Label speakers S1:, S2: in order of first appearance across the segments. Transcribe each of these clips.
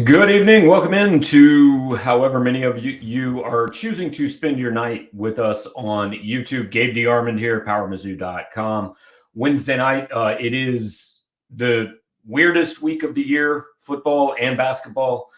S1: Good evening. Welcome in to however many of you are choosing to spend your night with us on YouTube. Gabe DeArmond here, PowerMizzou.com. Wednesday night, it is the weirdest week of the year, football and basketball.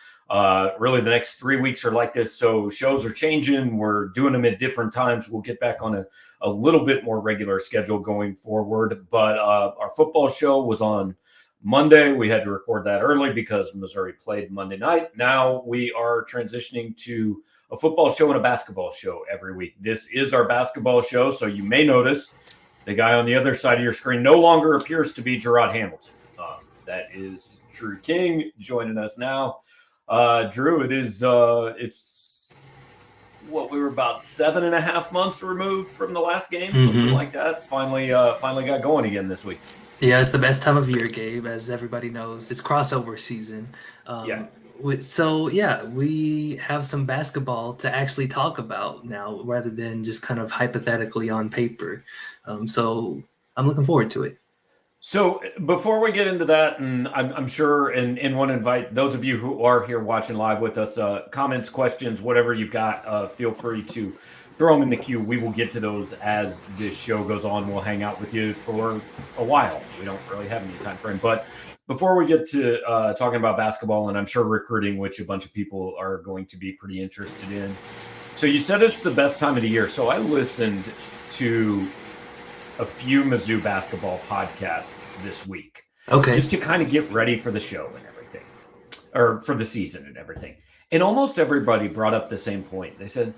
S1: Really, the next 3 weeks are like this, so shows are changing. We're doing them at different times. We'll get back on a little bit more regular schedule going forward, but our football show was on Monday. We had to record that early because Missouri played Monday night. Now we are transitioning to a football show and a basketball show every week. This is our basketball show, so you may notice the guy on the other side of your screen no longer appears to be Gerard Hamilton. That is Drew King joining us now. Drew, it's what, we were about 7.5 months removed from the last game, something like that. Finally got going again this week.
S2: Yeah, it's the best time of year, Gabe, as everybody knows. It's crossover season. So we have some basketball to actually talk about now rather than just kind of hypothetically on paper. So I'm looking forward to it.
S1: So before we get into that, and I'm sure and want to invite those of you who are here watching live with us, comments, questions, whatever you've got, feel free to throw them in the queue. We will get to those as this show goes on. We'll hang out with you for a while. We don't really have any time frame. But before we get to talking about basketball and I'm sure recruiting, which a bunch of people are going to be pretty interested in. So you said it's the best time of the year. So I listened to a few Mizzou basketball podcasts this week.
S2: Okay.
S1: Just to kind of get ready for the show and everything, or for the season and everything. And almost everybody brought up the same point. They said,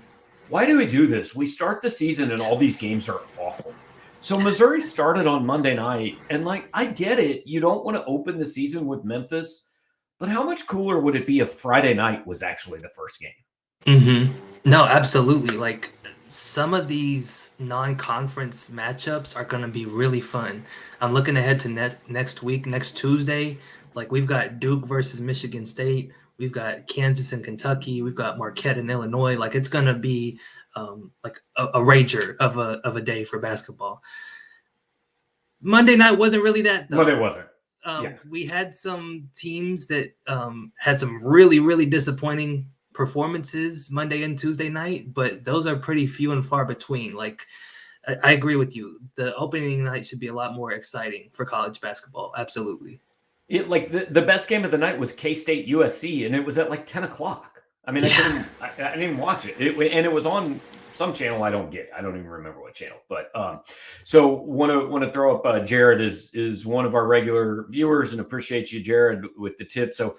S1: why do we do this? We start the season and all these games are awful. So Missouri started on Monday night, and I get it. You don't want to open the season with Memphis, but how much cooler would it be if Friday night was actually the first game?
S2: Mm-hmm. No, absolutely. Some of these non-conference matchups are going to be really fun. I'm looking ahead to next week, next Tuesday. We've got Duke versus Michigan State. We've got Kansas and Kentucky. We've got Marquette and Illinois. It's going to be a rager of a day for basketball. Monday night wasn't really that, though.
S1: But it wasn't.
S2: We had some teams that had some really, really disappointing performances Monday and Tuesday night, but those are pretty few and far between. I agree with you. The opening night should be a lot more exciting for college basketball. Absolutely.
S1: The best game of the night was K-State USC, and it was at 10 o'clock. I mean, I didn't even watch it. And it was on some channel I don't get. I don't even remember what channel. But so want to throw up Jared is one of our regular viewers, and appreciate you, Jared, with the tip. So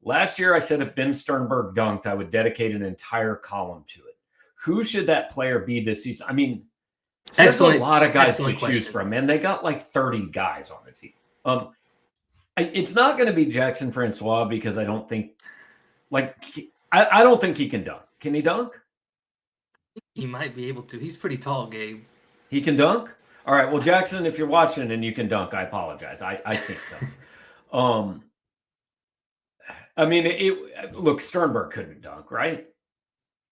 S1: last year I said if Ben Sternberg dunked, I would dedicate an entire column to it. Who should that player be this season? I mean, there's a lot of guys to choose from, and they got 30 guys on the team. It's not going to be Jackson Francois because I don't think, I don't think he can dunk. Can he dunk?
S2: He might be able to. He's pretty tall, Gabe.
S1: He can dunk? All right. Well, Jackson, if you're watching and you can dunk, I apologize. I think so. I mean, look, Sternberg couldn't dunk, right?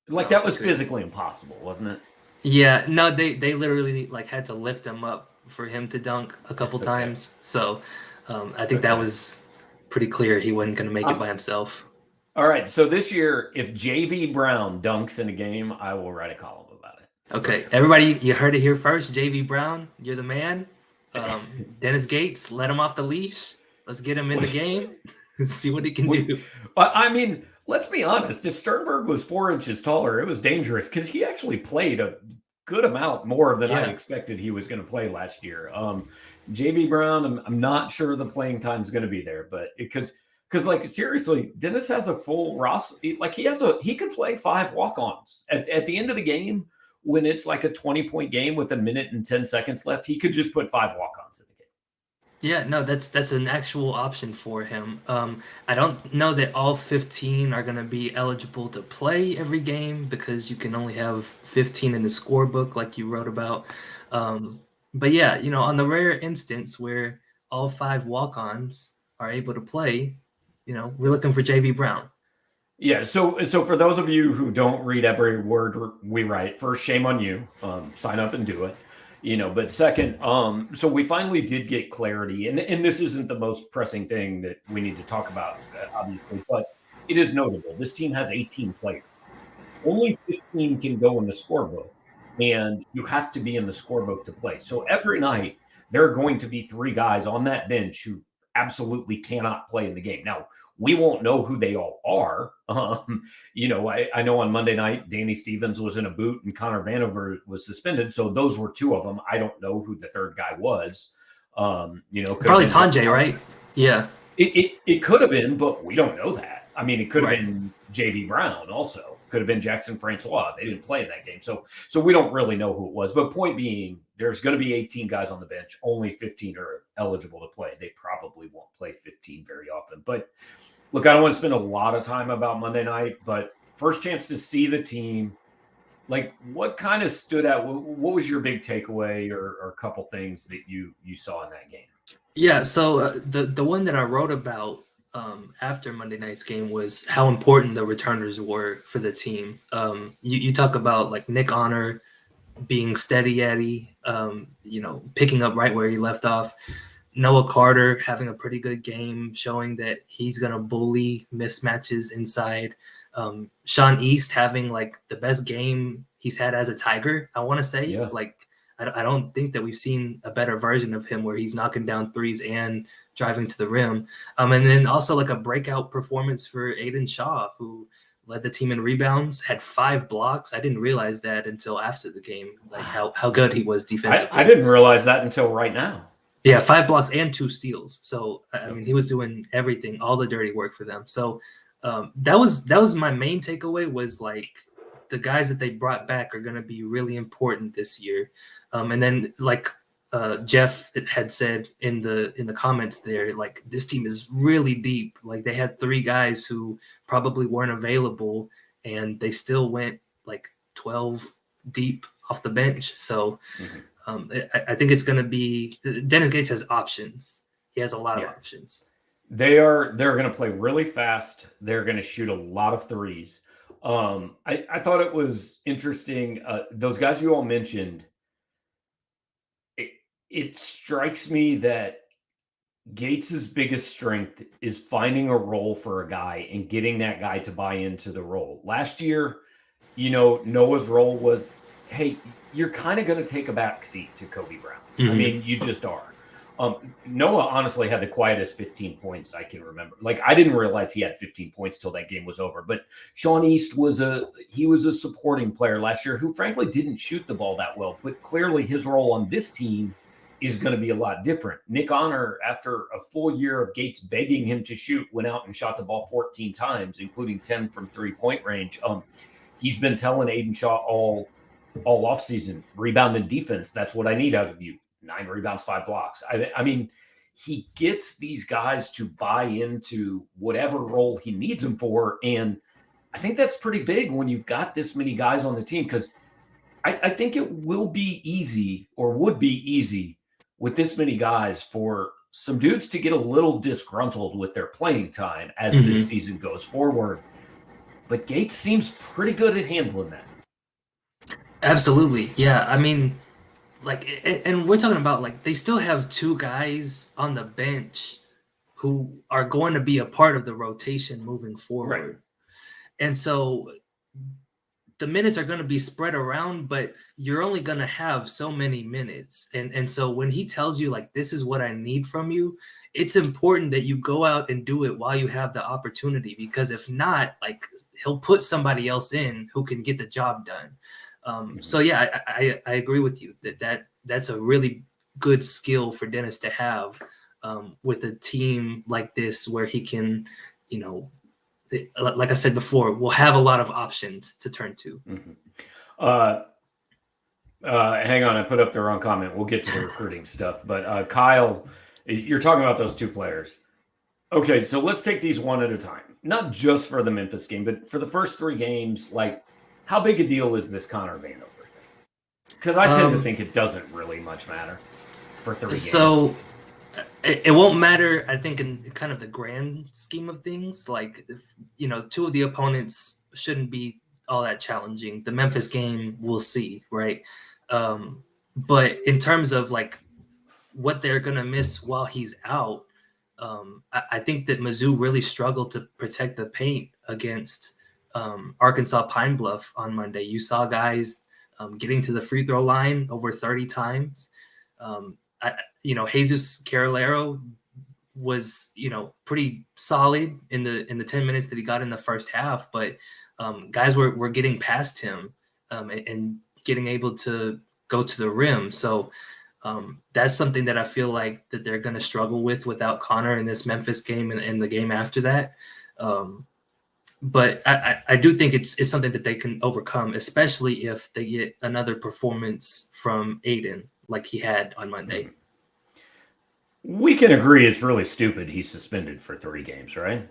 S1: That was physically impossible, wasn't it?
S2: Yeah. No, they literally had to lift him up for him to dunk a couple times. So I think that was pretty clear he wasn't going to make it by himself.
S1: All right. So this year, if JV Brown dunks in a game, I will write a column about it.
S2: Okay. Sure. Everybody, you heard it here first. JV Brown, you're the man. Dennis Gates, let him off the leash. Let's get him in the game. See what he can do.
S1: I mean, let's be honest. If Sternberg was 4 inches taller, it was dangerous because he actually played a good amount more than I expected he was going to play last year. JV Brown, I'm not sure the playing time is going to be there, but because seriously, Dennis has a full roster. He could play 5 walk-ons at the end of the game when it's a 20-point game with 1 minute and 10 seconds left. He could just put 5 walk-ons in the game.
S2: Yeah, no, that's an actual option for him. I don't know that all 15 are going to be eligible to play every game because you can only have 15 in the scorebook like you wrote about. But yeah, on the rare instance where all 5 walk-ons are able to play, we're looking for JV Brown.
S1: Yeah. So for those of you who don't read every word we write, first, shame on you. Sign up and do it. But second, so we finally did get clarity, and this isn't the most pressing thing that we need to talk about, obviously, but it is notable. This team has 18 players. Only 15 can go in the scorebook, and you have to be in the scorebook to play. So every night, there are going to be 3 guys on that bench who absolutely cannot play in the game. Now, we won't know who they all are. I know on Monday night, Danny Stevens was in a boot and Connor Vanover was suspended. So those were 2 of them. I don't know who the 3rd guy was.
S2: Probably Tanjay, right? Yeah.
S1: It could have been, but we don't know that. I mean, it could have been JV Brown also. Could have been Jackson Francois. They didn't play in that game. So we don't really know who it was. But point being, there's going to be 18 guys on the bench. Only 15 are eligible to play. They probably won't play 15 very often. But look, I don't want to spend a lot of time about Monday night, but first chance to see the team. Like, what kind of stood out? What was your big takeaway or a couple things that you saw in that game?
S2: Yeah, so the one that I wrote about after Monday night's game was how important the returners were for the team. You talk about like Nick Honor being steady Eddie, picking up right where he left off. Noah Carter having a pretty good game, showing that he's going to bully mismatches inside. Sean East having like the best game he's had as a Tiger, I want to say.
S1: Yeah.
S2: Like, I don't think that we've seen a better version of him where he's knocking down threes and driving to the rim. And then also like a breakout performance for Aiden Shaw, who led the team in rebounds, had 5 blocks. I didn't realize that until after the game, like how good he was defensively.
S1: I didn't realize that until right now.
S2: Yeah, 5 blocks and 2 steals. So, I mean, he was doing everything, all the dirty work for them. So that was my main takeaway, was like the guys that they brought back are going to be really important this year. And then like Jeff had said in the comments there, like this team is really deep. Like they had 3 guys who probably weren't available and they still went like 12 deep off the bench. So I think it's going to be Dennis Gates has options. He has a lot of options.
S1: They're going to play really fast. They're going to shoot a lot of threes. I thought it was interesting. Those guys you all mentioned, it strikes me that Gates's biggest strength is finding a role for a guy and getting that guy to buy into the role. Last year, Noah's role was, hey, you're kind of going to take a back seat to Kobe Brown. I mean, you just are. Noah honestly had the quietest 15 points I can remember. Like, I didn't realize he had 15 points till that game was over. But Sean East was a supporting player last year who frankly didn't shoot the ball that well. But clearly his role on this team is going to be a lot different. Nick Honor, after a full year of Gates begging him to shoot, went out and shot the ball 14 times, including 10 from 3-point range. He's been telling Aiden Shaw all offseason, rebound and defense. That's what I need out of you. 9 rebounds, 5 blocks. I mean, he gets these guys to buy into whatever role he needs them for. And I think that's pretty big when you've got this many guys on the team, because I think it will be easy, or would be easy with this many guys, for some dudes to get a little disgruntled with their playing time as this season goes forward. But Gates seems pretty good at handling that.
S2: Absolutely. Yeah. I mean, like, and we're talking about like they still have 2 guys on the bench who are going to be a part of the rotation moving forward. Right. And so the minutes are going to be spread around, but you're only going to have so many minutes. And so when he tells you like, this is what I need from you, it's important that you go out and do it while you have the opportunity, because if not, like, he'll put somebody else in who can get the job done. So yeah, I agree with you that's a really good skill for Dennis to have with a team like this, where he can, like I said before, we'll have a lot of options to turn to.
S1: Hang on, I put up the wrong comment. We'll get to the recruiting stuff, but Kyle, you're talking about those 2 players. Okay, so let's take these one at a time. Not just for the Memphis game, but for the first 3 games, like, how big a deal is this Connor Vanover thing? Because I tend to think it doesn't really much matter for 3 games.
S2: So it won't matter, I think, in kind of the grand scheme of things. Like, if, 2 of the opponents shouldn't be all that challenging. The Memphis game, we'll see, right? But in terms of like what they're gonna miss while he's out, I think that Mizzou really struggled to protect the paint against Arkansas Pine Bluff on Monday. You saw guys getting to the free throw line over 30 times. Jesus Carolero was, pretty solid in the 10 minutes that he got in the first half, but guys were getting past him and getting able to go to the rim. So that's something that I feel like that they're going to struggle with without Connor in this Memphis game and the game after that. But I do think it's something that they can overcome, especially if they get another performance from Aiden like he had on Monday.
S1: We can agree it's really stupid he's suspended for 3 games, right?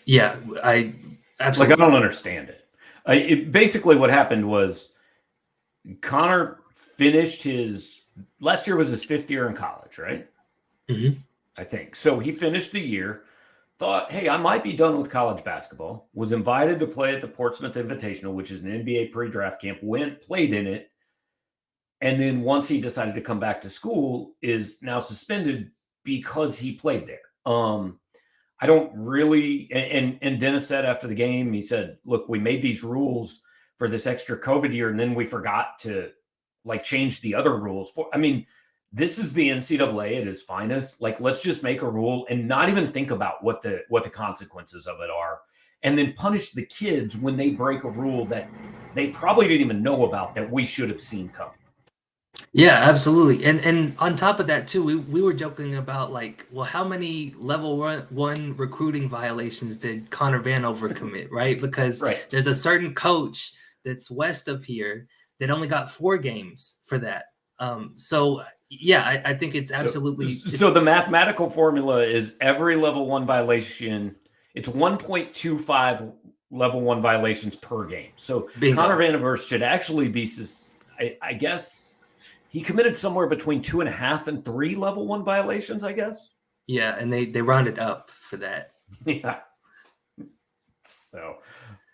S2: Yeah, I absolutely.
S1: I don't understand it. Basically what happened was Connor finished last year was his 5th year in college, right?
S2: Mm-hmm.
S1: I think. So he finished the year, thought, hey, I might be done with college basketball, was invited to play at the Portsmouth Invitational, which is an NBA pre-draft camp, played in it. And then once he decided to come back to school, is now suspended because he played there. I don't really, and Dennis said after the game, he said, look, we made these rules for this extra COVID year, and then we forgot to change the other rules this is the NCAA at its finest. Let's just make a rule and not even think about what the consequences of it are, and then punish the kids when they break a rule that they probably didn't even know about that we should have seen coming.
S2: Yeah, absolutely. And on top of that too, we were joking about how many level 1 recruiting violations did Connor Vanover commit, right? Because there's a certain coach that's west of here that only got 4 games for that. So yeah, I think it's absolutely.
S1: So the mathematical formula is every level 1 violation, it's 1.25 level 1 violations per game. So bingo. Connor Vanover should actually be, I guess, he committed somewhere between 2.5 and 3 level 1 violations, I guess.
S2: Yeah, and they rounded up for that.
S1: Yeah. So,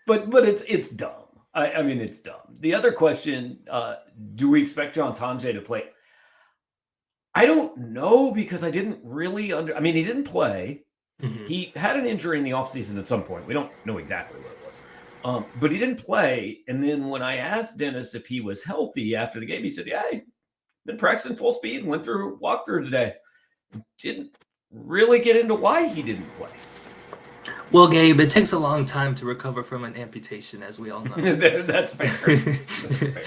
S1: but it's dumb. I mean, it's dumb. The other question, do we expect John Tonje to play? I don't know, because I didn't really he didn't play. Mm-hmm. He had an injury in the offseason at some point. We don't know exactly what it was. But he didn't play. And then when I asked Dennis if he was healthy after the game, he said, yeah, he'd been practicing full speed and walked through today. Didn't really get into why he didn't play.
S2: Well, Gabe, it takes a long time to recover from an amputation, as we all know.
S1: That's fair. That's fair.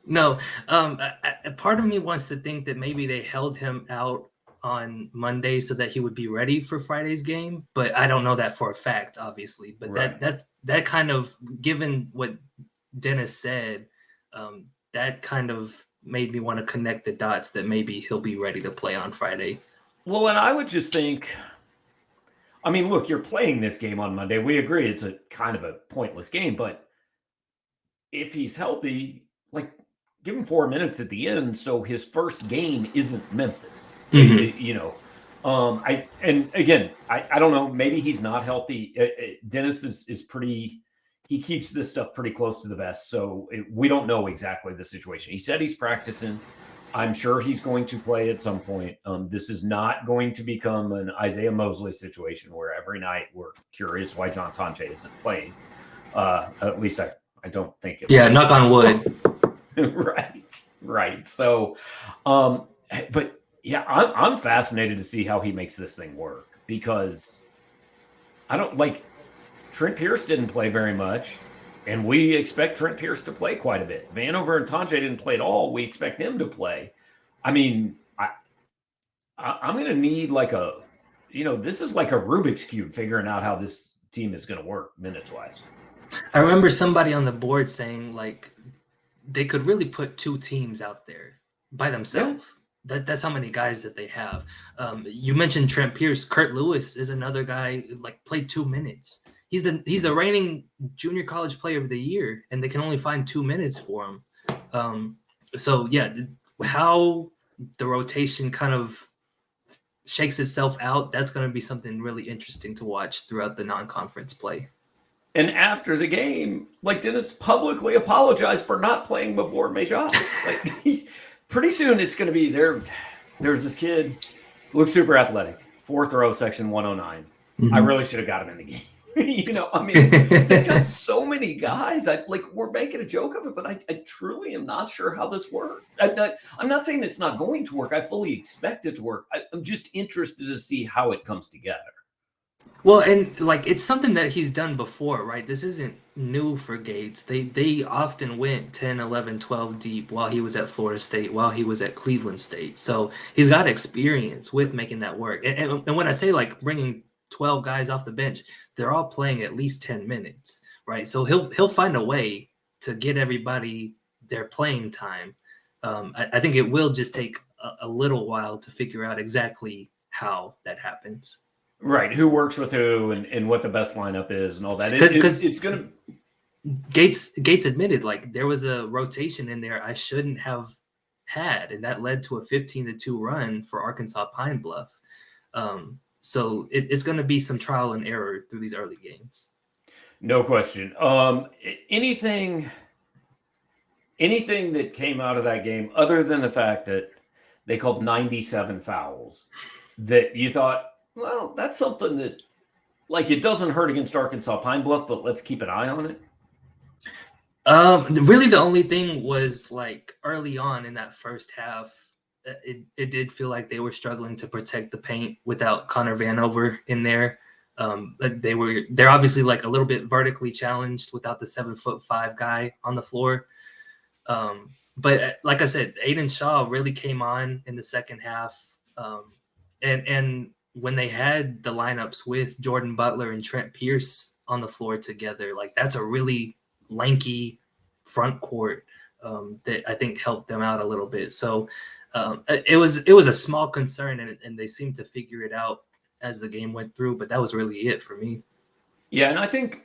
S2: No, part of me wants to think that maybe they held him out on Monday so that he would be ready for Friday's game, but I don't know that for a fact, obviously. But that kind of, given what Dennis said, that kind of made me want to connect the dots that maybe he'll be ready to play on Friday.
S1: Well, and I would just think, look, you're playing this game on Monday. We agree it's a kind of a pointless game, but if he's healthy, give him 4 minutes at the end so his first game isn't Memphis. Mm-hmm. I don't know, maybe he's not healthy. Dennis is pretty, he keeps this stuff pretty close to the vest, so we don't know exactly the situation. He said he's practicing. I'm sure he's going to play at some point. This is not going to become an Isaiah Mosley situation where every night we're curious why John Tonje isn't playing. At least I don't think it.
S2: Yeah, knock on wood.
S1: Right. So, but yeah, I'm fascinated to see how he makes this thing work, because I don't Trent Pierce didn't play very much, and we expect Trent Pierce to play quite a bit. Vanover and Tonje didn't play at all. We expect them to play. I'm going to need this is like a Rubik's Cube figuring out how this team is going to work minutes wise.
S2: I remember somebody on the board saying they could really put 2 teams out there by themselves. Yeah. That's how many guys that they have. You mentioned Trent Pierce. Kurt Lewis is another guy who played 2 minutes. He's the reigning junior college player of the year, and they can only find 2 minutes for him. So yeah, how the rotation kind of shakes itself out, that's going to be something really interesting to watch throughout the non-conference play.
S1: And after the game, Dennis publicly apologized for not playing Mabor Majah. Pretty soon it's going to be there's this kid, looks super athletic, fourth row, section 109.
S2: Mm-hmm.
S1: I really should have got him in the game. I mean, they got so many guys. We're making a joke of it, but I truly am not sure how this works. I'm not saying it's not going to work. I fully expect it to work. I'm just interested to see how it comes together.
S2: Well, and it's something that he's done before, right? This isn't new for Gates. They often went 10, 11, 12 deep while he was at Florida State, while he was at Cleveland State. So he's got experience with making that work. And when I say bringing 12 guys off the bench, they're all playing at least 10 minutes, right? So he'll find a way to get everybody their playing time. I think it will just take a little while to figure out exactly how that happens.
S1: Right, who works with who and what the best lineup is and all that. It's going to.
S2: Gates admitted there was a rotation in there I shouldn't have had, and that led to a 15-2 run for Arkansas Pine Bluff. So it's going to be some trial and error through these early games.
S1: No question. Anything that came out of that game, other than the fact that they called 97 fouls, that you thought, well, that's something that, it doesn't hurt against Arkansas Pine Bluff, but let's keep an eye on it?
S2: Really, the only thing was early on in that first half, it did feel like they were struggling to protect the paint without Connor Vanover in there. They're obviously a little bit vertically challenged without the 7'5" guy on the floor. But like I said, Aiden Shaw really came on in the second half. And when they had the lineups with Jordan Butler and Trent Pierce on the floor together, that's a really lanky front court that I think helped them out a little bit. So it was a small concern, and they seemed to figure it out as the game went through, but that was really it for me.
S1: Yeah, and I think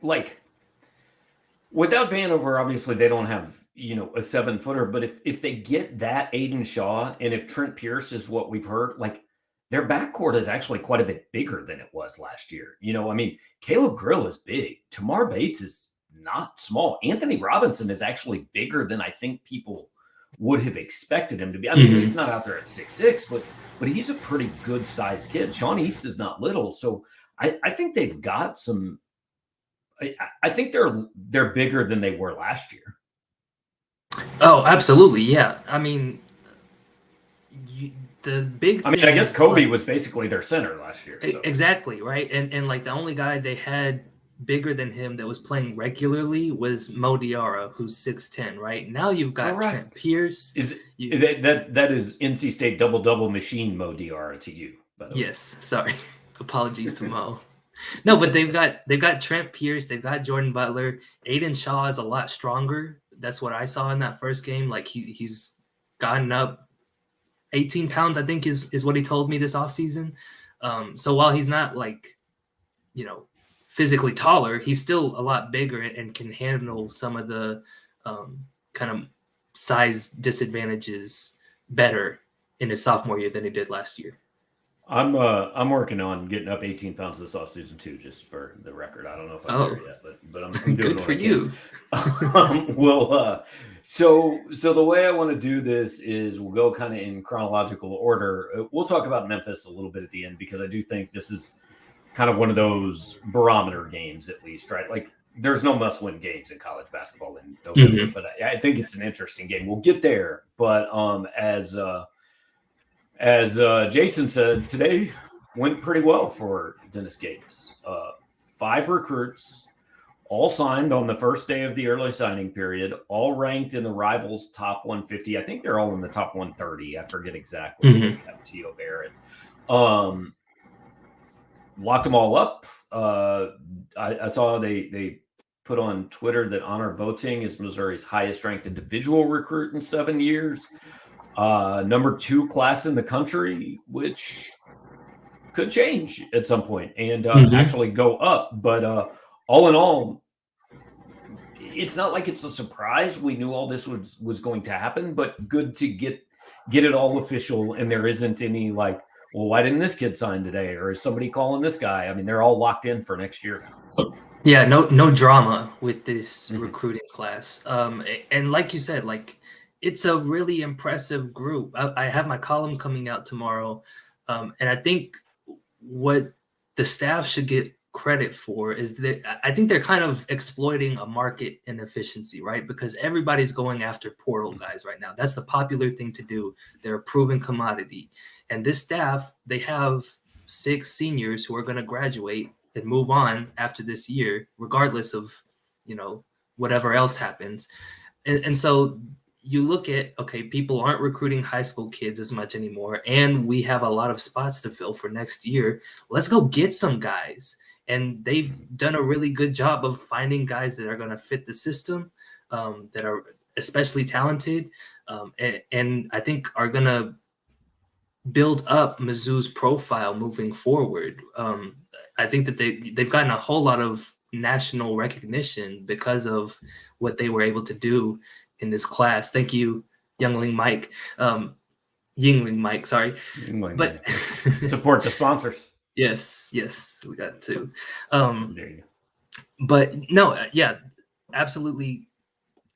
S1: without Vanover, obviously they don't have a 7-footer, but if they get that Aiden Shaw, and if Trent Pierce is what we've heard, their backcourt is actually quite a bit bigger than it was last year. Caleb Grill is big. Tamar Bates is not small. Anthony Robinson is actually bigger than I think people would have expected him to be. I mean, he's not out there at 6'6", but he's a pretty good sized kid. Sean East is not little. So I think they've got some, I think they're bigger than they were last year.
S2: Oh, absolutely. Yeah. I mean, the big thing
S1: I guess Kobe was basically their center last year. So.
S2: Exactly. Right. And the only guy they had bigger than him that was playing regularly was Mo Diarra, who's 6'10", right? Now you've got Trent Pierce.
S1: That is NC State double machine Mo Diarra to you, by the way.
S2: Yes, sorry. Apologies to Mo. No, but they've got Trent Pierce, they've got Jordan Butler. Aiden Shaw is a lot stronger. That's what I saw in that first game. He's gotten up 18 pounds, I think is what he told me this offseason. So while he's not physically taller, he's still a lot bigger and can handle some of the kind of size disadvantages better in his sophomore year than he did last year.
S1: I'm working on getting up 18 pounds this offseason too, just for the record. I don't know if I'm there yet, but I'm doing
S2: good for you.
S1: So the way I want to do this is we'll go kind of in chronological order. We'll talk about Memphis a little bit at the end, because I do think this is kind of one of those barometer games, at least, right? There's no must-win games in college basketball in November, but I think it's an interesting game. We'll get there, but as Jason said, today went pretty well for Dennis Gates. 5 recruits, all signed on the first day of the early signing period, all ranked in the Rivals top 150. I think they're all in the top 130. I forget exactly. T.O. Barrett. Locked them all up. I saw they put on Twitter that Honor Boateng is Missouri's highest ranked individual recruit in 7 years. Number 2 class in the country, which could change at some point and actually go up. But all in all, it's not like it's a surprise. We knew all this was going to happen, but good to get it all official. And there isn't any well, why didn't this kid sign today? Or is somebody calling this guy? I mean, they're all locked in for next year now.
S2: Yeah, no drama with this recruiting class. And like you said, it's a really impressive group. I have my column coming out tomorrow. And I think what the staff should get credit for is that I think they're kind of exploiting a market inefficiency, right? Because everybody's going after portal guys right now. That's the popular thing to do. They're a proven commodity. And this staff, they have 6 seniors who are going to graduate and move on after this year, regardless of, whatever else happens. And so you look at, okay, people aren't recruiting high school kids as much anymore, and we have a lot of spots to fill for next year. Let's go get some guys. And they've done a really good job of finding guys that are going to fit the system, that are especially talented, and I think are going to build up Mizzou's profile moving forward. I think that they've gotten a whole lot of national recognition because of what they were able to do in this class. Thank you, Yingling Mike. Sorry. But
S1: support the sponsors.
S2: Yes, we got to.
S1: There you go.
S2: But no, yeah, absolutely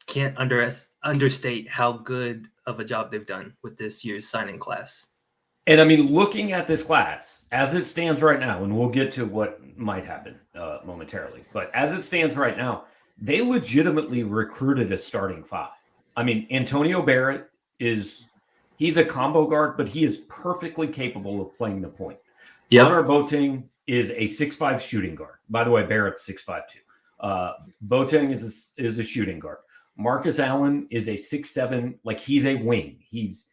S2: can't understate how good of a job they've done with this year's signing class.
S1: And I mean, looking at this class as it stands right now, and we'll get to what might happen momentarily, but as it stands right now, they legitimately recruited a starting 5. I mean, Antonio Barrett he's a combo guard, but he is perfectly capable of playing the point.
S2: Yep.
S1: Connor Boateng is a 6'5" shooting guard. By the way, Barrett's 6'5" too. Boateng is a shooting guard. Marcus Allen is a 6'7", like he's a wing. He's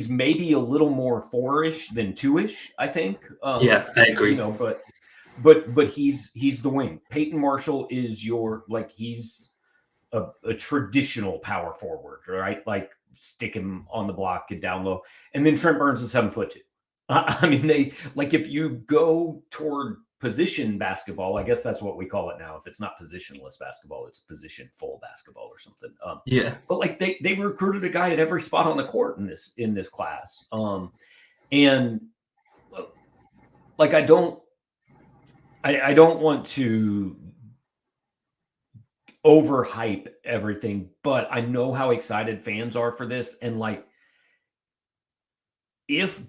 S1: maybe a little more 4-ish than 2-ish, I think.
S2: Yeah, I agree.
S1: But he's the wing. Peyton Marshall is he's a traditional power forward, right? Like stick him on the block, get down low. And then Trent Burns is 7'2". I mean, if you go toward position basketball, I guess that's what we call it now. If it's not positionless basketball, it's position full basketball or something.
S2: Yeah.
S1: But they recruited a guy at every spot on the court in this class. And I don't want to overhype everything, but I know how excited fans are for this. And if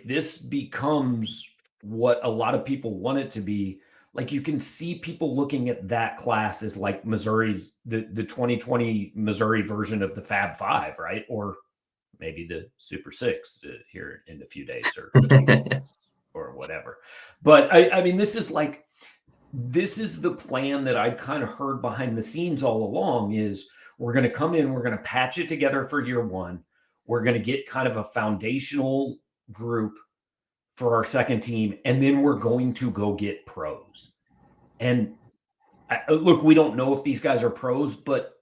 S1: this becomes what a lot of people want it to be, you can see people looking at that class as Missouri's the 2020 Missouri version of the Fab Five, right? Or maybe the Super Six here in a few days or whatever. But I mean, this is the plan that I'd kind of heard behind the scenes all along is we're going to come in, we're going to patch it together for year 1. We're going to get kind of a foundational group for our second team, and then we're going to go get pros. And look, we don't know if these guys are pros, but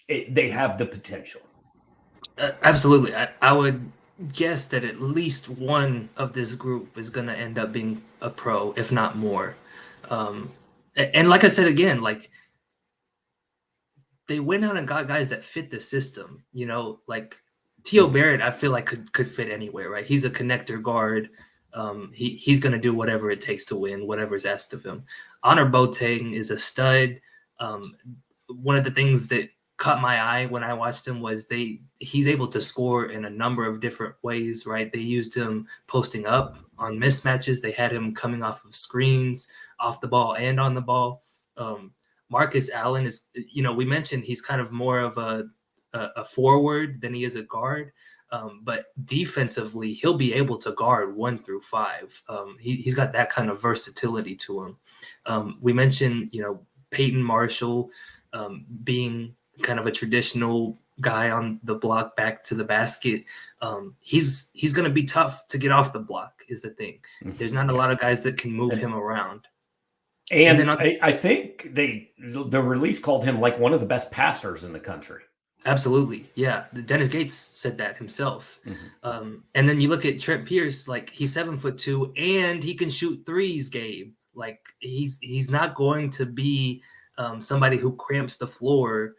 S1: they have the potential.
S2: Absolutely. I would guess that at least one of this group is going to end up being a pro, if not more. And like I said, again, they went out and got guys that fit the system, T.O. Barrett, I feel like could fit anywhere, right? He's a connector guard. He's going to do whatever it takes to win, whatever's asked of him. Honor Boateng is a stud. One of the things that caught my eye when I watched him was he's able to score in a number of different ways, right? They used him posting up on mismatches. They had him coming off of screens, off the ball and on the ball. Marcus Allen is, we mentioned he's kind of more of a forward than he is a guard. But defensively, he'll be able to guard 1 through 5. He's got that kind of versatility to him. We mentioned, Peyton Marshall being kind of a traditional guy on the block back to the basket. He's going to be tough to get off the block is the thing. There's not a lot of guys that can move him around.
S1: And then I think the release called him one of the best passers in the country.
S2: Absolutely. Yeah. Dennis Gates said that himself. Mm-hmm. And then you look at Trent Pierce, he's 7'2" and he can shoot threes, Gabe. He's not going to be somebody who cramps the floor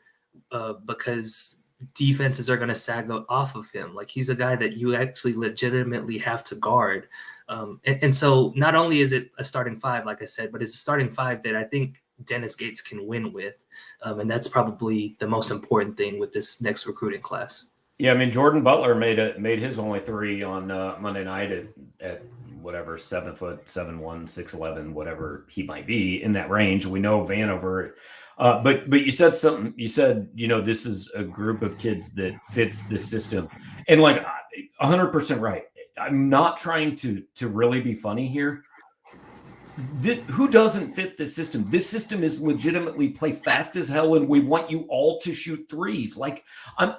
S2: because defenses are going to sag off of him. He's a guy that you actually legitimately have to guard. And so not only is it a starting 5, like I said, but it's a starting 5 that I think Dennis Gates can win with. And that's probably the most important thing with this next recruiting class.
S1: Yeah, I mean, Jordan Butler made his only 3 on Monday night at whatever, 7 foot, 7'1", 6'11", whatever he might be in that range. We know Vanover. But you said something. You said, this is a group of kids that fits the system, and like 100% right. I'm not trying to really be funny here. Who doesn't fit this system? This system is legitimately play fast as hell, and we want you all to shoot threes. Like,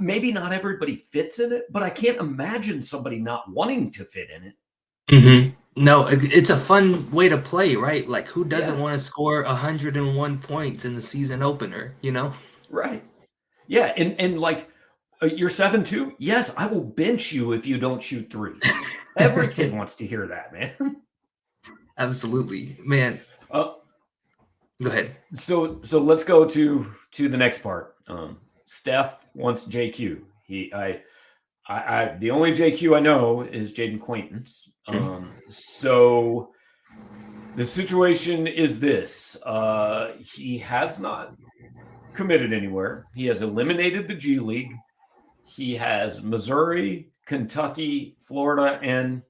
S1: maybe not everybody fits in it, but I can't imagine somebody not wanting to fit in it.
S2: Mm-hmm. No, it's a fun way to play, right? Like, who doesn't want to score 101 points in the season opener,
S1: Right. Yeah, and like, you're 7'2". Yes, I will bench you if you don't shoot threes. Every kid wants to hear that, man.
S2: Absolutely, man. Go ahead.
S1: So let's go to the next part. Steph wants JQ. The only JQ I know is Jaden Quaintance. So the situation is this: he has not committed anywhere. He has eliminated the G League. He has Missouri, Kentucky, Florida, and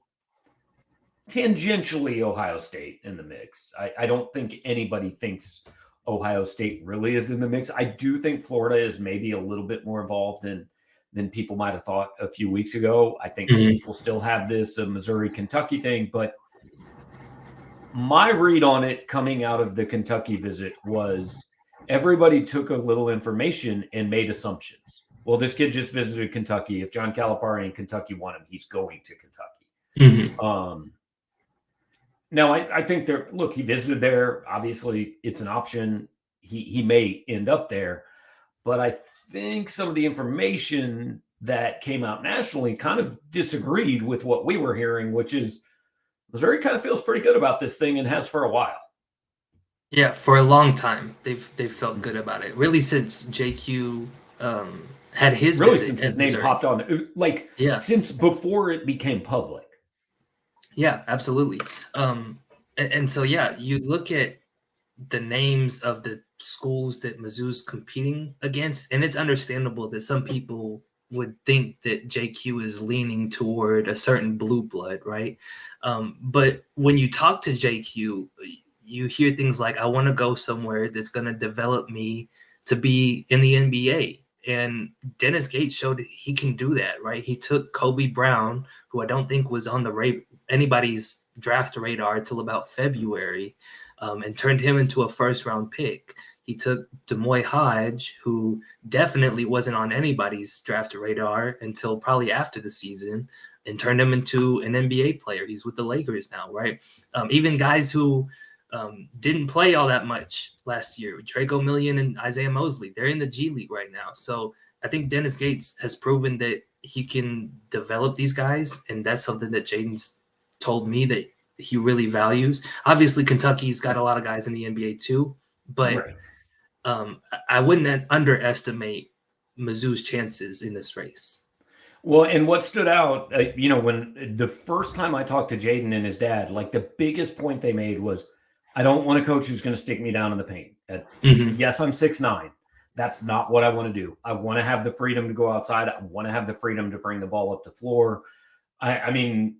S1: tangentially Ohio State in the mix. I don't think anybody thinks Ohio State really is in the mix. I do think Florida is maybe a little bit more involved than people might have thought a few weeks ago. I think people still have this Missouri, Kentucky thing, but my read on it coming out of the Kentucky visit was everybody took a little information and made assumptions. Well, this kid just visited Kentucky. If John Calipari and Kentucky want him, he's going to Kentucky. Now, I think he visited there. Obviously, it's an option. He may end up there. But I think some of the information that came out nationally kind of disagreed with what we were hearing, which is Missouri kind of feels pretty good about this thing and has for a while.
S2: Yeah, for a long time, they've felt good about it. Really, since JQ had his visit
S1: since his name
S2: Missouri.
S1: popped on, since before it became public.
S2: Yeah, absolutely. And so, yeah, you look at the names of the schools that Mizzou's competing against, and it's understandable that some people would think that JQ is leaning toward a certain blue blood, right? But when you talk to JQ, you hear things like, I want to go somewhere that's going to develop me to be in the NBA. And Dennis Gates showed he can do that, right? He took Kobe Brown, who I don't think was on anybody's draft radar till about February, and turned him into a first-round pick. He took Demoy Hodge, who definitely wasn't on anybody's draft radar until probably after the season, and turned him into an NBA player. He's with the Lakers now, right? Even guys who didn't play all that much last year, Draco Million and Isaiah Mosley, they're in the G League right now. So I think Dennis Gates has proven that he can develop these guys, and that's something that Jaden's told me that he really values. Obviously, Kentucky's got a lot of guys in the NBA too, but I wouldn't underestimate Mizzou's chances in this race.
S1: Well, and what stood out, when the first time I talked to Jaden and his dad, like the biggest point they made was, I don't want a coach who's going to stick me down in the paint. Yes, I'm 6'9". That's not what I want to do. I want to have the freedom to go outside. I want to have the freedom to bring the ball up the floor. I'm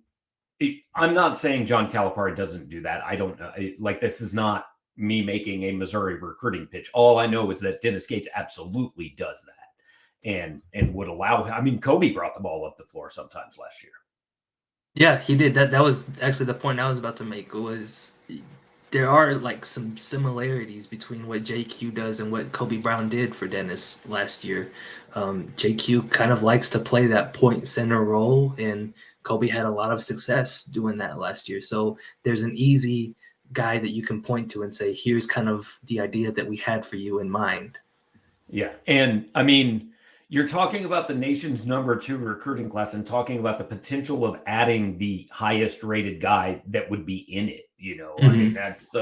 S1: not saying John Calipari doesn't do that. I don't know. This is not me making a Missouri recruiting pitch. All I know is that Dennis Gates absolutely does that and would allow. Kobe brought the ball up the floor sometimes last year.
S2: Yeah, he did. That was actually the point I was about to make. Was there are some similarities between what JQ does and what Kobe Brown did for Dennis last year. JQ kind of likes to play that point center role, and Kobe had a lot of success doing that last year. So there's an easy guy that you can point to and say, here's kind of the idea that we had for you in mind.
S1: Yeah. And you're talking about the nation's #2 recruiting class and talking about the potential of adding the highest rated guy that would be in it. That's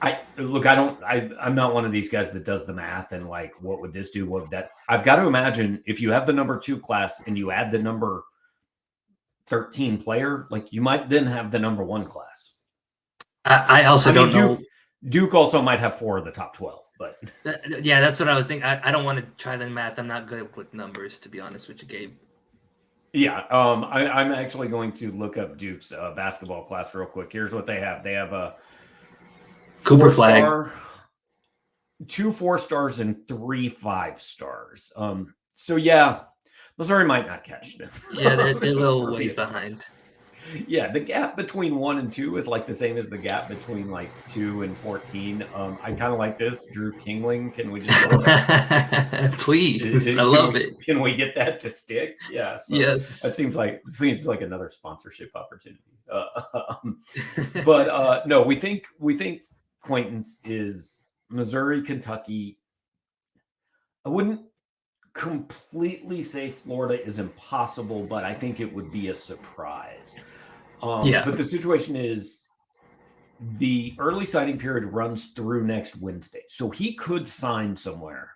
S1: I'm not one of these guys that does the math and what would this do? What would that? I've got to imagine if you have the #2 class and you add the number 13 player, you might then have the #1 class.
S2: I also don't know.
S1: Duke also might have 4 of the top 12, but
S2: yeah, that's what I was thinking. I don't want to try the math. I'm not good with numbers, to be honest with you, Gabe.
S1: Yeah, I'm actually going to look up Duke's basketball class real quick. Here's what they have. They have a
S2: Cooper Flag.
S1: 4-star, 2 4-stars, and 3 5-stars. So yeah, Missouri might not catch them.
S2: Yeah, they're a little ways behind.
S1: Yeah, the gap between 1 and 2 is like the same as the gap between like 2 and 14. I kind of like this. Drew Kingling, can we just go there?
S2: Please, I love it.
S1: Can we get that to stick? Yeah, so
S2: Yes.
S1: that seems like another sponsorship opportunity. But no, we think Quaintance is Missouri, Kentucky. I wouldn't completely say Florida is impossible, but I think it would be a surprise.
S2: Yeah.
S1: But the situation is the early signing period runs through next Wednesday. So he could sign somewhere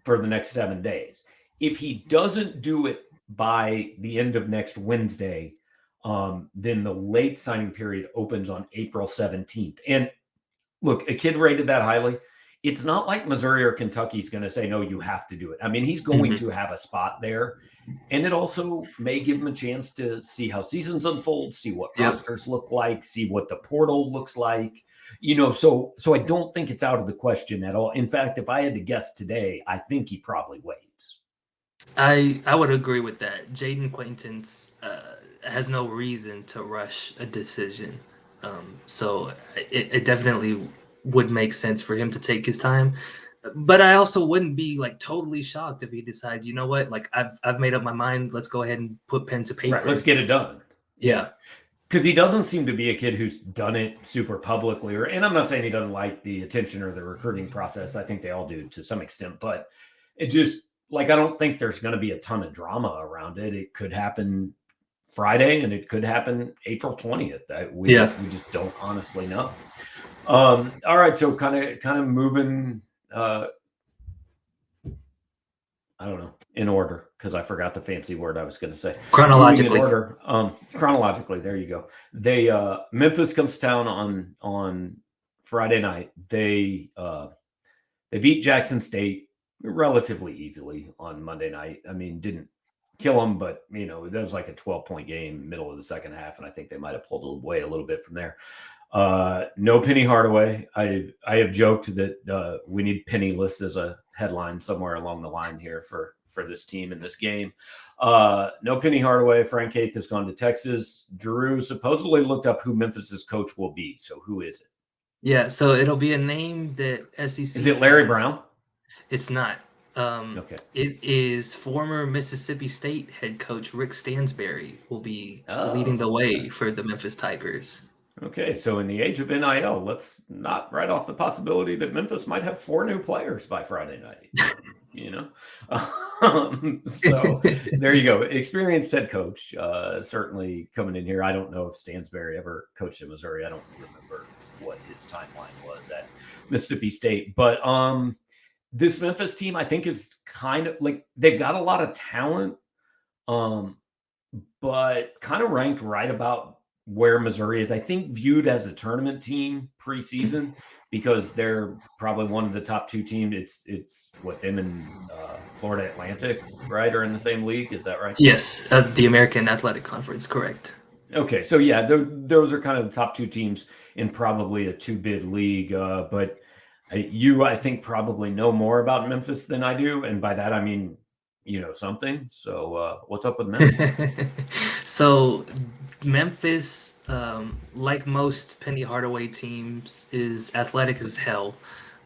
S1: for the next 7 days. If he doesn't do it by the end of next Wednesday, then the late signing period opens on April 17th. And look, a kid rated that highly. It's not like Missouri or Kentucky's going to say, no, you have to do it. I mean, he's going to have a spot there. And it also may give him a chance to see how seasons unfold, see what rosters look like, see what the portal looks like. So I don't think it's out of the question at all. In fact, if I had to guess today, I think he probably waits.
S2: I would agree with that. Jaden Quaintance has no reason to rush a decision. So it definitely would make sense for him to take his time. But I also wouldn't be like totally shocked if he decides, you know what, like I've made up my mind. Let's go ahead and put pen to paper.
S1: Right, let's get it done.
S2: Yeah.
S1: Because he doesn't seem to be a kid who's done it super publicly, and I'm not saying he doesn't like the attention or the recruiting process. I think they all do to some extent, but it just I don't think there's going to be a ton of drama around it. It could happen Friday and it could happen April 20th. We just don't honestly know. All right, so kind of moving. I don't know, in order, because I forgot the fancy word I was going to say.
S2: Chronologically.
S1: Moving in order. Chronologically, there you go. They Memphis comes to town on Friday night. They beat Jackson State relatively easily on Monday night. I mean, didn't kill them, but that was like a 12-point game, middle of the second half, and I think they might have pulled away a little bit from there. No Penny Hardaway. I have joked that we need Penniless as a headline somewhere along the line here for this team in this game. No Penny Hardaway. Frank Haith has gone to Texas. Drew supposedly looked up who Memphis's coach will be. So who is it?
S2: Yeah, so it'll be a name that SEC.
S1: Is it Larry Brown?
S2: It's not.
S1: Okay.
S2: It is former Mississippi State head coach Rick Stansbury will be leading the way for the Memphis Tigers.
S1: Okay, so in the age of NIL, let's not write off the possibility that Memphis might have 4 new players by Friday night. So there you go. Experienced head coach, certainly coming in here. I don't know if Stansbury ever coached in Missouri. I don't remember what his timeline was at Mississippi State. But this Memphis team, I think, is kind of like they've got a lot of talent, but kind of ranked right about where Missouri is, I think, viewed as a tournament team preseason because they're probably one of the top 2 teams. It's what them and Florida Atlantic, right, are in the same league. Is that right?
S2: Yes, the American Athletic Conference, correct.
S1: Okay, so yeah, those are kind of the top 2 teams in probably a 2-bid league. But I think, probably know more about Memphis than I do, and by that I mean something. So what's up with Memphis?
S2: So Memphis, like most Penny Hardaway teams, is athletic as hell.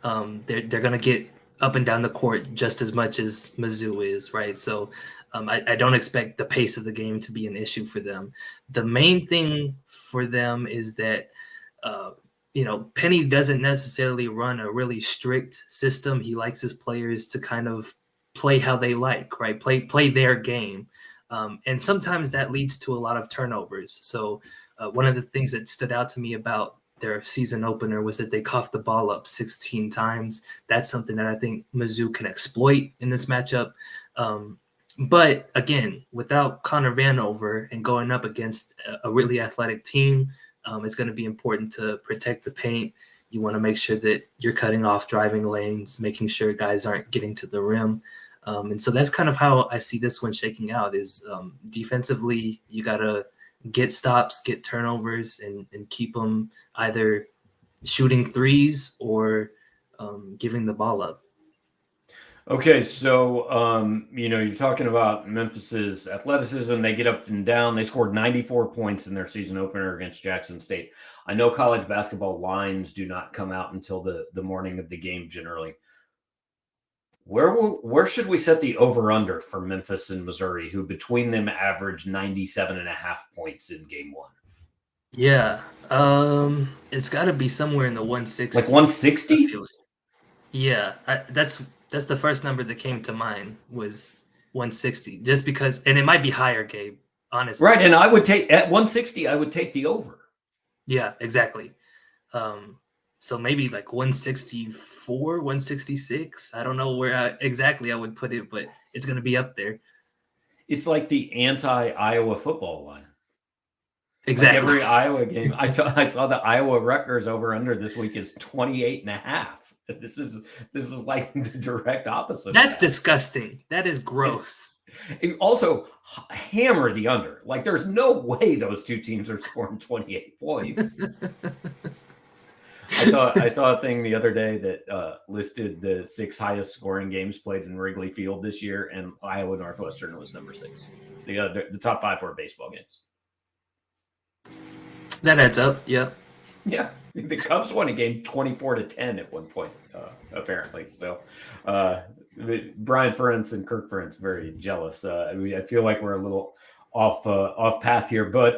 S2: They're gonna get up and down the court just as much as Mizzou is, right? So I don't expect the pace of the game to be an issue for them. The main thing for them is that Penny doesn't necessarily run a really strict system. He likes his players to kind of play how they like, right? Play their game. And sometimes that leads to a lot of turnovers. So one of the things that stood out to me about their season opener was that they coughed the ball up 16 times. That's something that I think Mizzou can exploit in this matchup. But again, without Connor Vanover and going up against a really athletic team, it's going to be important to protect the paint. You want to make sure that you're cutting off driving lanes, making sure guys aren't getting to the rim. And so that's kind of how I see this one shaking out is defensively, you got to get stops, get turnovers, and keep them either shooting threes or giving the ball up.
S1: Okay, so you're talking about Memphis's athleticism. They get up and down. They scored 94 points in their season opener against Jackson State. I know college basketball lines do not come out until the morning of the game generally. Where should we set the over-under for Memphis and Missouri, who between them averaged 97.5 points in game one?
S2: Yeah, it's got to be somewhere in the 160s.
S1: Like 160?
S2: Yeah, that's the first number that came to mind was 160, just because, and it might be higher, Gabe, honestly.
S1: Right, and I would take at 160, I would take the over.
S2: Yeah, exactly. So maybe like 164, 166. I don't know where exactly I would put it, but it's going to be up there.
S1: It's like the anti-Iowa football line.
S2: Exactly.
S1: Like every Iowa game, I saw the Iowa Rutgers over under this week is 28.5. This is like the direct opposite.
S2: That's disgusting. That is gross.
S1: And also, hammer the under. Like there's no way those two teams are scoring 28 points. I saw a thing the other day that listed the 6 highest scoring games played in Wrigley Field this year, and Iowa Northwestern was number 6. The top 5 were baseball games.
S2: That adds up. Yeah.
S1: Yeah. The Cubs won a game 24-10 at one point, apparently. So Brian Ferentz and Kirk Ferentz very jealous. I feel like we're a little off path here, but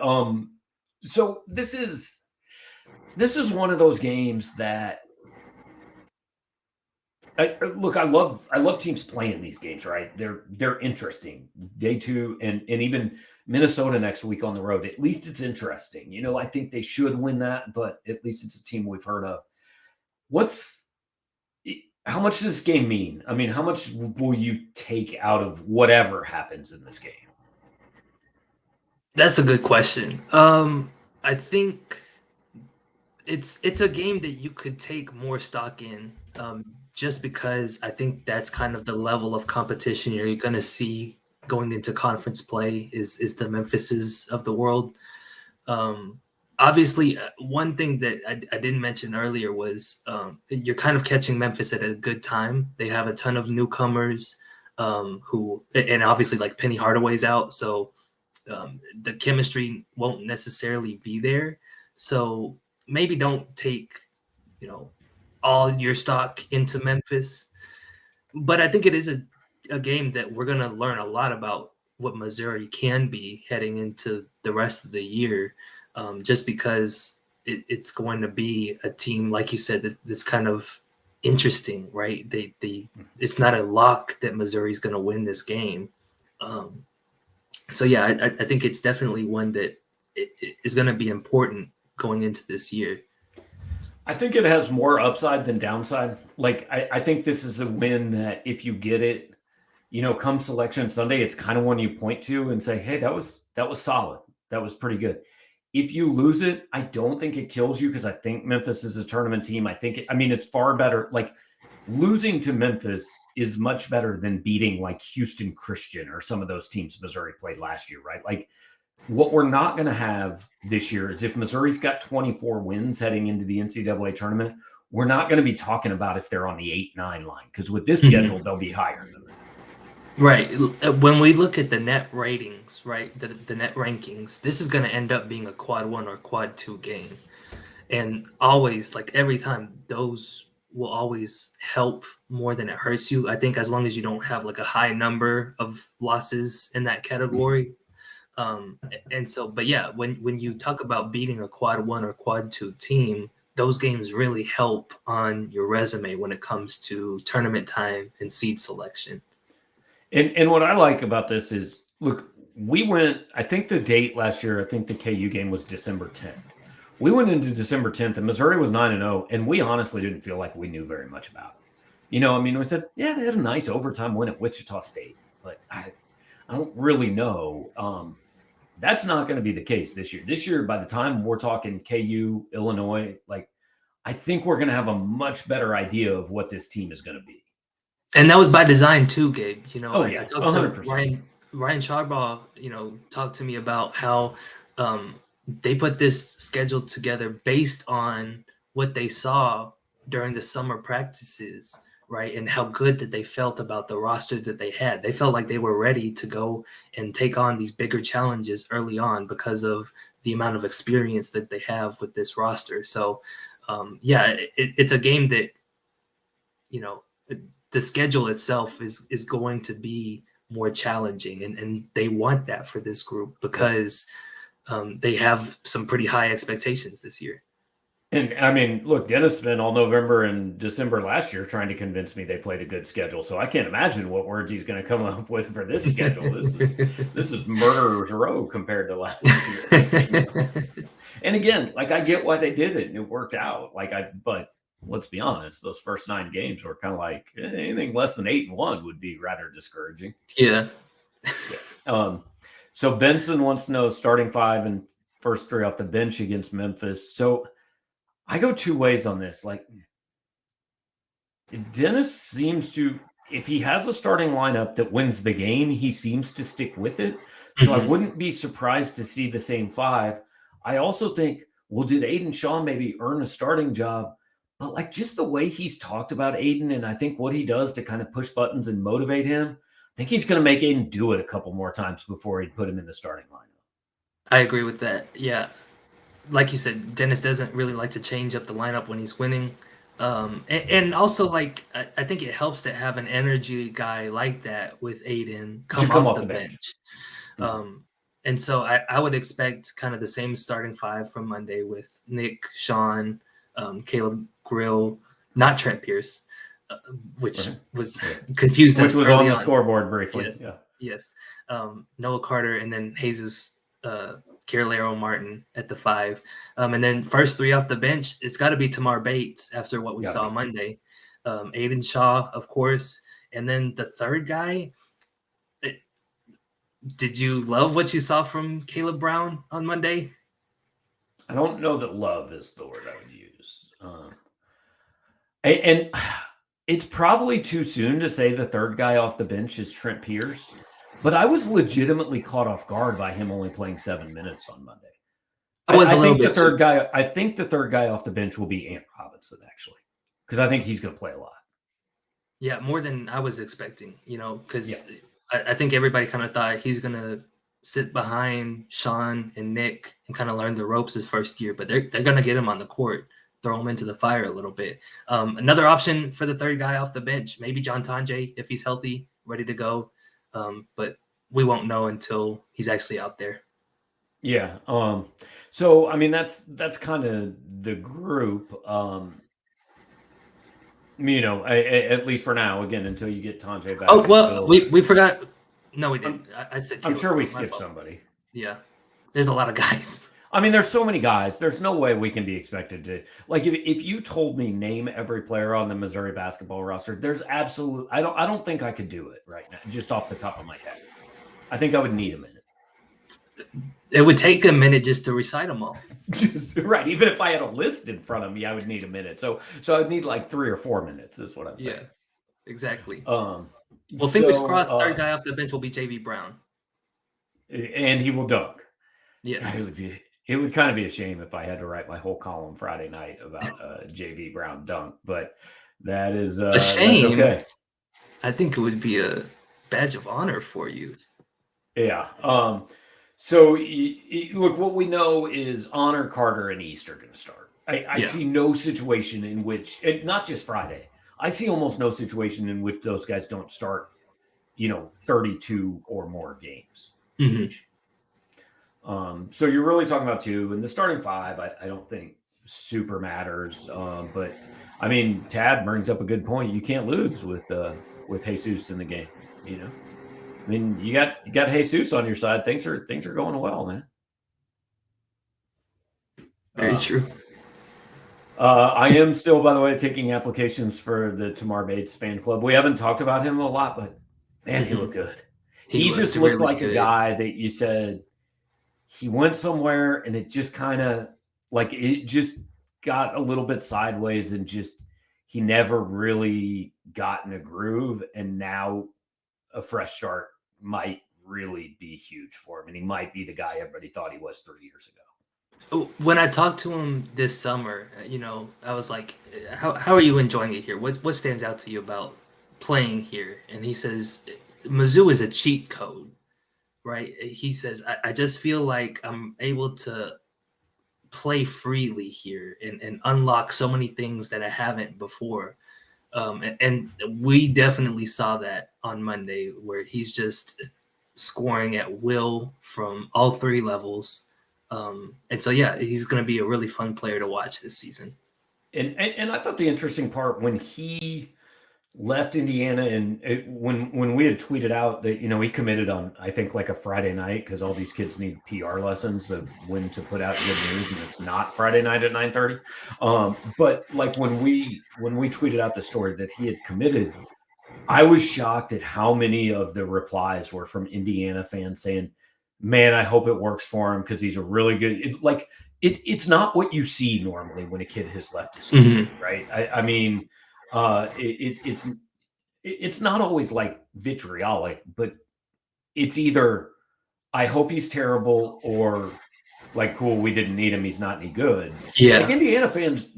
S1: so this is one of those games that I love teams playing these games, right? They're interesting. Day 2 and even Minnesota next week on the road. At least it's interesting. I think they should win that, but at least it's a team we've heard of. How much does this game mean? I mean, how much will you take out of whatever happens in this game?
S2: That's a good question. I think it's a game that you could take more stock in, just because I think that's kind of the level of competition you're going to see going into conference play is the Memphises of the world. Obviously, one thing that I didn't mention earlier was you're kind of catching Memphis at a good time. They have a ton of newcomers who, and obviously like Penny Hardaway's out, so the chemistry won't necessarily be there. So maybe don't take, all your stock into Memphis. But I think it is a game that we're going to learn a lot about what Missouri can be heading into the rest of the year, just because it's going to be a team, like you said, that's kind of interesting, right? It's not a lock that Missouri's going to win this game. So, yeah, I think it's definitely one that is going to be important going into this year.
S1: I think it has more upside than downside. Like, I think this is a win that if you get it, come Selection Sunday, it's kind of one you point to and say, hey, that was solid. That was pretty good. If you lose it, I don't think it kills you because I think Memphis is a tournament team. It's far better. Like, losing to Memphis is much better than beating like Houston Christian or some of those teams Missouri played last year, right? Like, what we're not going to have this year is if Missouri's got 24 wins heading into the NCAA tournament, we're not going to be talking about if they're on the 8-9 line because with this schedule, they'll be higher than that.
S2: Right. When we look at the net ratings, right, the net rankings, this is going to end up being a quad 1 or quad 2 game. And always, like every time, those will always help more than it hurts you. I think as long as you don't have like a high number of losses in that category. And so, but yeah, when you talk about beating a quad 1 or quad 2 team, those games really help on your resume when it comes to tournament time and seed selection.
S1: And what I like about this is, look, we went, I think the date last year, I think the KU game was December 10th. We went into December 10th and Missouri was 9-0, and we honestly didn't feel like we knew very much about it. We said, yeah, they had a nice overtime win at Wichita State, but I don't really know. That's not going to be the case this year. This year, by the time we're talking KU, Illinois, like I think we're going to have a much better idea of what this team is going to be.
S2: And that was by design too, Gabe.
S1: Oh
S2: I
S1: yeah,
S2: talked to
S1: 100%.
S2: Ryan Sharbaugh, talked to me about how they put this schedule together based on what they saw during the summer practices, right? And how good that they felt about the roster that they had. They felt like they were ready to go and take on these bigger challenges early on because of the amount of experience that they have with this roster. So, yeah, it's a game that, you know, the schedule itself is going to be more challenging, and they want that for this group because they have some pretty high expectations this year.
S1: And I mean, look, Dennis spent all November and December last year trying to convince me they played a good schedule. So I can't imagine what words he's going to come up with for this schedule. This is murderer's row compared to last year. And again, like I get why they did it and it worked out. But let's be honest, those first 9 games were kind of like anything less than 8-1 would be rather discouraging.
S2: Yeah.
S1: So Benson wants to know starting 5 and first 3 off the bench against Memphis. So I go 2 ways on this. Like Dennis seems to, if he has a starting lineup that wins the game, he seems to stick with it. So I wouldn't be surprised to see the same 5. I also think, well, did Aiden Shaw maybe earn a starting job? But like just the way he's talked about Aiden, and I think what he does to kind of push buttons and motivate him, I think he's going to make Aiden do it a couple more times before he'd put him in the starting lineup.
S2: I agree with that. Yeah. Like you said, Dennis doesn't really like to change up the lineup when he's winning. And also, like, I think it helps to have an energy guy like that with Aiden come off the bench. And so I would expect kind of the same starting 5 from Monday with Nick, Sean, Caleb Grill, not Trent Pierce, which was confused us
S1: which was
S2: early
S1: on the scoreboard briefly.
S2: Yes, yes. Noah Carter and then Jesus Carolero Martin at the 5. And then first 3 off the bench, it's got to be Tamar Bates after what we saw Monday. Aiden Shaw, of course. And then the third guy, did you love what you saw from Caleb Brown on Monday?
S1: I don't know that love is the word I would use. And it's probably too soon to say the third guy off the bench is Trent Pierce. But I was legitimately caught off guard by him only playing 7 minutes on Monday. I think the third guy off the bench will be Ant Robinson, actually, because I think he's going to play a lot.
S2: Yeah, more than I was expecting, because I think everybody kind of thought he's going to sit behind Sean and Nick and kind of learn the ropes his first year, but they're going to get him on the court, throw him into the fire a little bit. Another option for the third guy off the bench, maybe John Tonje, if he's healthy, ready to go. But we won't know until he's actually out there.
S1: Yeah. So I mean that's kind of the group. At least for now. Again, until you get Tonje back.
S2: Oh well, we forgot. No, we didn't. I said.
S1: I'm sure we skipped somebody.
S2: Yeah, there's a lot of guys.
S1: I mean, there's so many guys. There's no way we can be expected to, like, if you told me name every player on the Missouri basketball roster, there's absolute. I don't think I could do it right now, just off the top of my head. I think I would need a minute.
S2: It would take a minute just to recite them all.
S1: Right. Even if I had a list in front of me, I would need a minute. So I would need like 3 or 4 minutes is what I'm saying.
S2: Yeah, exactly.
S1: Well,
S2: fingers crossed, third guy off the bench will be JV Brown.
S1: And he will dunk.
S2: Yes.
S1: God, it would kind of be a shame if I had to write my whole column Friday night about JV Brown dunk, but that is
S2: a shame.
S1: Okay.
S2: I think it would be a badge of honor for you.
S1: Yeah. So look, what we know is Honor, Carter, and East are going to start. I see no situation in which, not just Friday, I see almost no situation in which those guys don't start, 32 or more games.
S2: Mm-hmm.
S1: So you're really talking about 2, and the starting 5, I don't think super matters. But I mean, Tad brings up a good point. You can't lose with Jesus in the game. I mean, you got Jesus on your side. Things are going well, man.
S2: Very true.
S1: I am still, by the way, taking applications for the Tamar Bates fan club. We haven't talked about him a lot, but man, he looked good. He just looked really like good. A guy that you said he went somewhere and it just kind of like it just got a little bit sideways and just he never really got in a groove, and now a fresh start might really be huge for him, and he might be the guy everybody thought he was 3 years ago.
S2: When I talked to him this summer, I was like, how are you enjoying it here? What stands out to you about playing here? And he says, Mizzou is a cheat code, right? He says, I just feel like I'm able to play freely here and unlock so many things that I haven't before. And we definitely saw that on Monday, where he's just scoring at will from all three levels. And so, yeah, he's going to be a really fun player to watch this season.
S1: And I thought the interesting part when he left Indiana, and when we had tweeted out that he committed on, I think, like a Friday night, because all these kids need PR lessons of when to put out good news, and it's not Friday night at 9:30. But like when we tweeted out the story that he had committed, I was shocked at how many of the replies were from Indiana fans saying, "Man, I hope it works for him because he's a really good." It's not what you see normally when a kid has left his school, right? I mean. It's not always like vitriolic, but it's either I hope he's terrible or like, cool, we didn't need him, he's not any good.
S2: Yeah.
S1: Like Indiana fans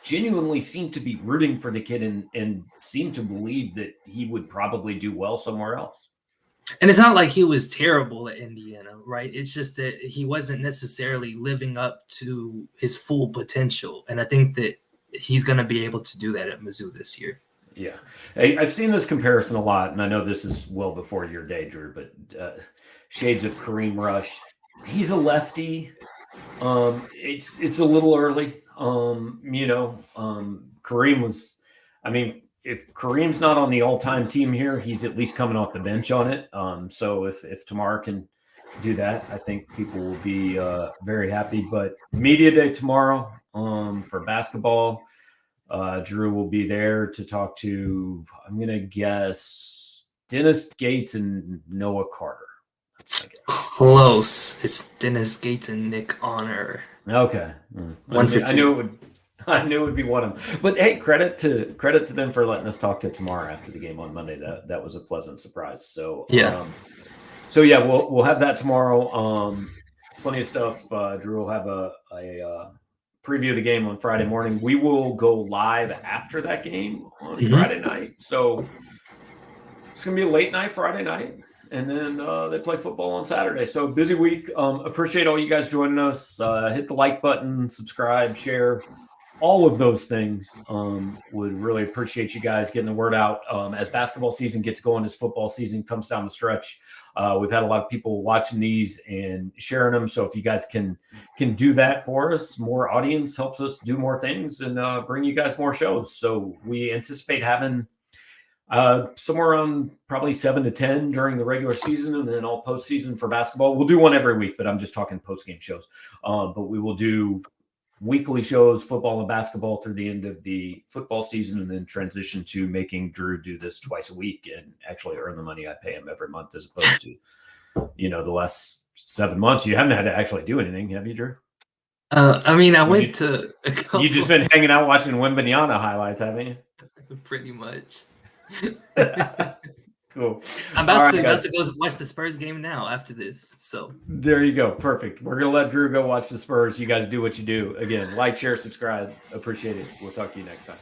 S1: genuinely seem to be rooting for the kid and seem to believe that he would probably do well somewhere else.
S2: And it's not like he was terrible at Indiana, right? It's just that he wasn't necessarily living up to his full potential. And I think that he's going to be able to do that at Mizzou this year.
S1: Yeah. I've seen this comparison a lot, and I know this is well before your day, Drew, but shades of Kareem Rush. He's a lefty. It's a little early. Kareem was, I mean, if Kareem's not on the all-time team here, he's at least coming off the bench on it. So if Tamar can do that, I think people will be very happy. But media day tomorrow. For basketball, Drew will be there to talk to, I'm going to guess, Dennis Gates and Noah Carter.
S2: Close. It's Dennis Gates and Nick Honor.
S1: Okay. I knew it would be one of them. But hey, credit to them for letting us talk to Tamar after the game on Monday. That was a pleasant surprise. So
S2: yeah.
S1: We'll have that tomorrow. Plenty of stuff. Drew will have a preview of the game on Friday morning. We will go live after that game on Friday night. So it's going to be a late night Friday night. And then they play football on Saturday. So busy week. Appreciate all you guys joining us. Hit the like button, subscribe, share, all of those things. Would really appreciate you guys getting the word out as basketball season gets going, as football season comes down the stretch. We've had a lot of people watching these and sharing them. So if you guys can do that for us, more audience helps us do more things and bring you guys more shows. So we anticipate having somewhere around probably 7 to 10 during the regular season, and then all postseason for basketball. We'll do one every week, but I'm just talking post-game shows. But we will do weekly shows, football and basketball, through the end of the football season, and then transition to making Drew do this twice a week and actually earn the money I pay him every month, as opposed to, the last 7 months. You haven't had to actually do anything, have you, Drew?
S2: I went to a couple.
S1: You've just been hanging out watching Wembanyama highlights, haven't you?
S2: Pretty much.
S1: Cool.
S2: I'm about to go watch the Spurs game now after this. So
S1: there you go. Perfect. We're going to let Drew go watch the Spurs. You guys do what you do. Again, like, share, subscribe. Appreciate it. We'll talk to you next time.